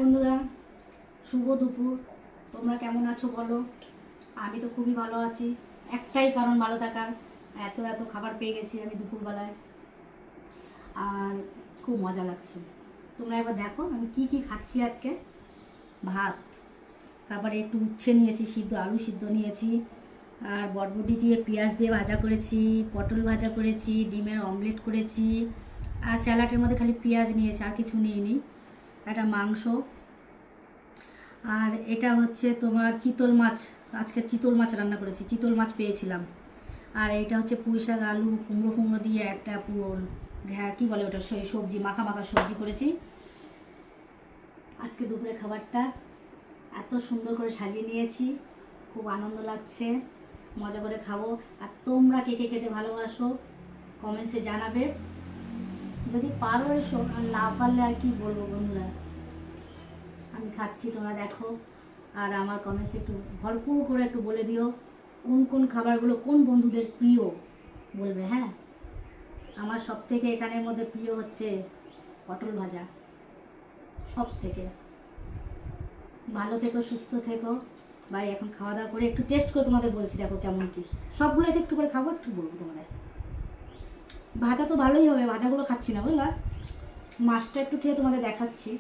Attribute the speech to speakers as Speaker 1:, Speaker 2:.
Speaker 1: বন্ধুরা, শুভ দুপুর। তোমরা কেমন আছো বলো? আমি তো খুবই ভালো আছি। একটাই কারণ ভালো থাকার, এত এত খাবার পেয়ে গেছি আমি দুপুরবেলায়, আর খুব মজা লাগছে। তোমরা একবার দেখো আমি কি কি খাচ্ছি আজকে। ভাত, তারপরে একটু উচ্ছে নিয়েছি, সিদ্ধ আলু সিদ্ধ নিয়েছি, আর বটবটি দিয়ে পেঁয়াজ দিয়ে ভাজা করেছি, পটল ভাজা করেছি, ডিমের অমলেট করেছি, আর স্যালাডের মধ্যে খালি পেঁয়াজ নিয়েছি, আর কিছু নিইনি। একটা মাংস, আর এটা হচ্ছে তোমার চিতল মাছ। আজকে চিতল মাছ রান্না করেছি, চিতল মাছ পেয়েছিলাম। আর এটা হচ্ছে পুঁই শাক, আলু, কুমড়ো কুমড়ো দিয়ে একটা হ্যাঁ কী বলে ওটা, সেই সবজি, মাখা মাখা সবজি করেছি। আজকে দুপুরে খাবারটা এত সুন্দর করে সাজিয়ে নিয়েছি, খুব আনন্দ লাগছে, মজা করে খাবো। আর তোমরা কে কে খেতে ভালোবাসো কমেন্টসে জানাবে। যদি পারো এসো, আর না পারলে আর কি বলবো বন্ধুরা। আমি খাচ্ছি, তোমরা দেখো, আর আমার কমেন্টসে একটু ভরপুর করে একটু বলে দিও কোন কোন খাবারগুলো কোন বন্ধুদের প্রিয়, বলবে। হ্যাঁ, আমার সব থেকে এখানের মধ্যে প্রিয় হচ্ছে পটল ভাজা, সব থেকে। ভালো থেকো, সুস্থ থেকো। ভাই এখন খাওয়া দাওয়া করে একটু টেস্ট করে তোমাদের বলছি, দেখো কেমন কি। সবগুলো একটু করে খাবো, একটু বলবো তোমাদের। ভাজা তো ভালোই হবে, ভাজাগুলো খাচ্ছি না বুঝলা, মাছটা একটু খেয়ে তোমাদের দেখাচ্ছি।